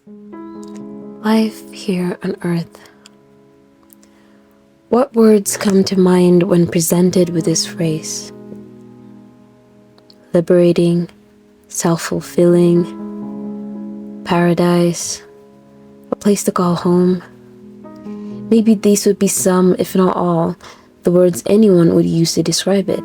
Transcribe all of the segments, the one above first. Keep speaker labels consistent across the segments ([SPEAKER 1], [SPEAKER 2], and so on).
[SPEAKER 1] Life here on Earth. What words come to mind when presented with this phrase? Liberating, self-fulfilling, paradise, a place to call home. Maybe these would be some, if not all, the words anyone would use to describe it.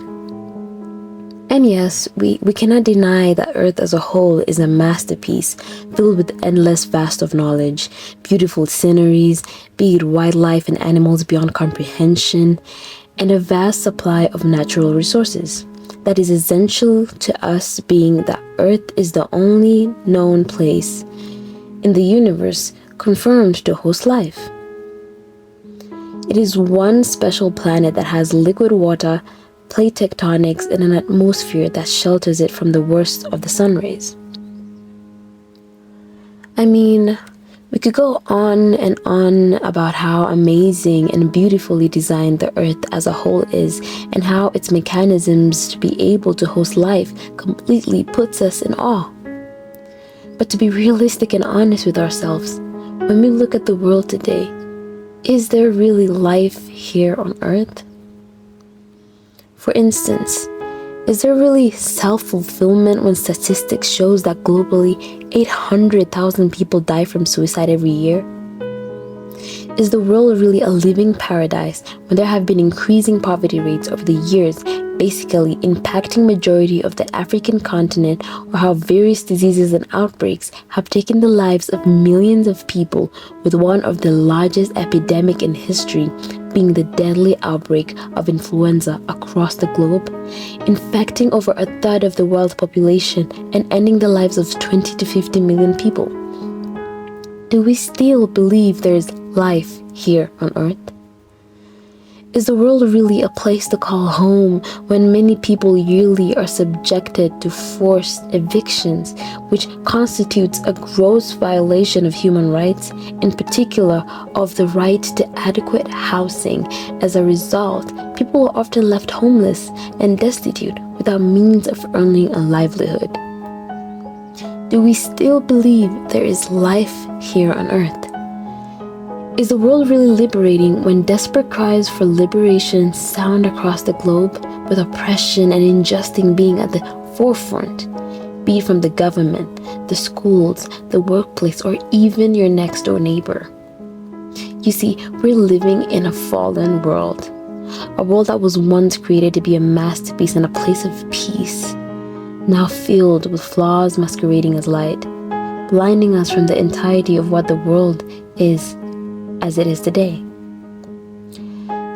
[SPEAKER 1] And yes, we cannot deny that Earth as a whole is a masterpiece filled with endless vast of knowledge, beautiful sceneries, be it wildlife and animals beyond comprehension, and a vast supply of natural resources that is essential to us, being that Earth is the only known place in the universe confirmed to host life. It is one special planet that has liquid water, plate tectonics, and an atmosphere that shelters it from the worst of the sun rays. I mean, we could go on and on about how amazing and beautifully designed the Earth as a whole is, and how its mechanisms to be able to host life completely puts us in awe. But to be realistic and honest with ourselves, when we look at the world today, is there really life here on Earth? For instance, is there really self-fulfillment when statistics shows that globally 800,000 people die from suicide every year? Is the world really a living paradise when there have been increasing poverty rates over the years, basically impacting majority of the African continent, or how various diseases and outbreaks have taken the lives of millions of people, with one of the largest epidemic in history being the deadly outbreak of influenza across the globe, infecting over a third of the world's population and ending the lives of 20 to 50 million people? Do we still believe there is life here on Earth? Is the world really a place to call home when many people yearly are subjected to forced evictions, which constitutes a gross violation of human rights, in particular of the right to adequate housing? As a result, people are often left homeless and destitute without means of earning a livelihood. Do we still believe there is life here on Earth? Is the world really liberating when desperate cries for liberation sound across the globe, with oppression and injustice being at the forefront, be it from the government, the schools, the workplace, or even your next door neighbor? You see, we're living in a fallen world, a world that was once created to be a masterpiece and a place of peace, now filled with flaws masquerading as light, blinding us from the entirety of what the world is as it is today.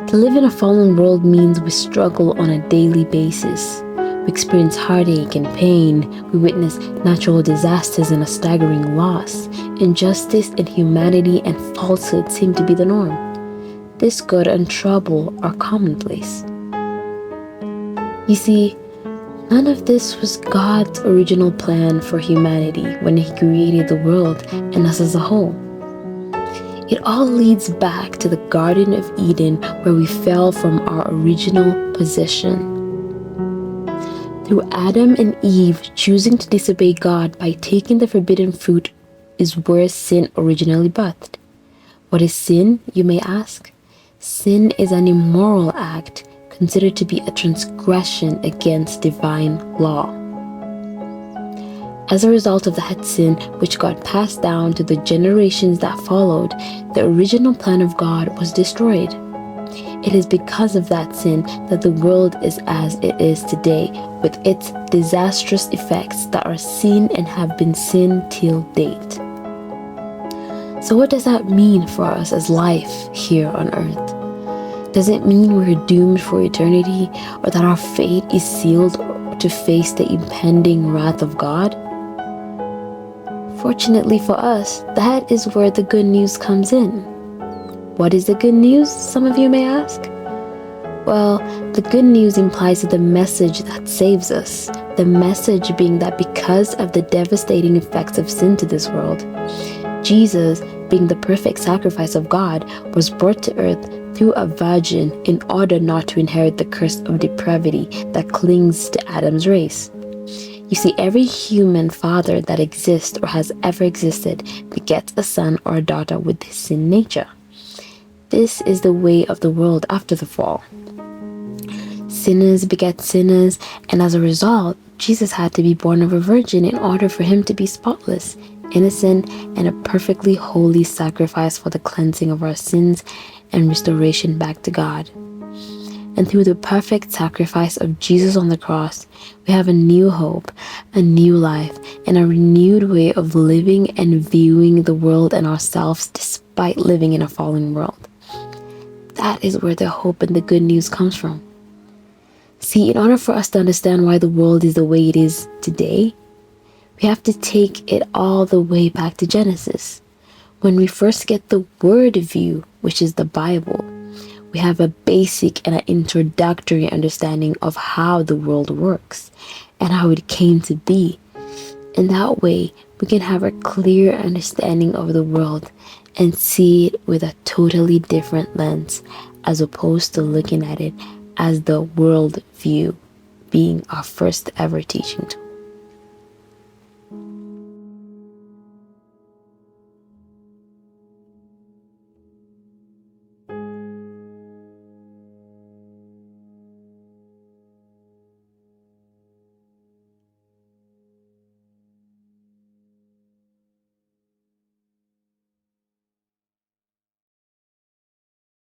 [SPEAKER 1] To live in a fallen world means we struggle on a daily basis. We experience heartache and pain. We witness natural disasters and a staggering loss. Injustice, inhumanity, and falsehood seem to be the norm. Discord and trouble are commonplace. You see, none of this was God's original plan for humanity when He created the world and us as a whole. It all leads back to the Garden of Eden, where we fell from our original position. Through Adam and Eve choosing to disobey God by taking the forbidden fruit is where sin originally birthed. What is sin, you may ask? Sin is an immoral act considered to be a transgression against divine law. As a result of that sin, which got passed down to the generations that followed, the original plan of God was destroyed. It is because of that sin that the world is as it is today, with its disastrous effects that are seen and have been seen till date. So what does that mean for us as life here on Earth? Does it mean we're doomed for eternity, or that our fate is sealed to face the impending wrath of God? Fortunately for us, that is where the good news comes in. What is the good news, some of you may ask? Well, the good news implies the message that saves us. The message being that because of the devastating effects of sin to this world, Jesus, being the perfect sacrifice of God, was brought to earth through a virgin in order not to inherit the curse of depravity that clings to Adam's race. You see, every human father that exists or has ever existed begets a son or a daughter with this sin nature. This is the way of the world after the fall. Sinners beget sinners, and as a result, Jesus had to be born of a virgin in order for him to be spotless, innocent, and a perfectly holy sacrifice for the cleansing of our sins and restoration back to God. And through the perfect sacrifice of Jesus on the cross, we have a new hope, a new life, and a renewed way of living and viewing the world and ourselves despite living in a fallen world. That is where the hope and the good news comes from. See, in order for us to understand why the world is the way it is today, we have to take it all the way back to Genesis. When we first get the word view, which is the Bible, we have a basic and an introductory understanding of how the world works and how it came to be. In that way, we can have a clear understanding of the world and see it with a totally different lens, as opposed to looking at it as the world view being our first ever teaching tool.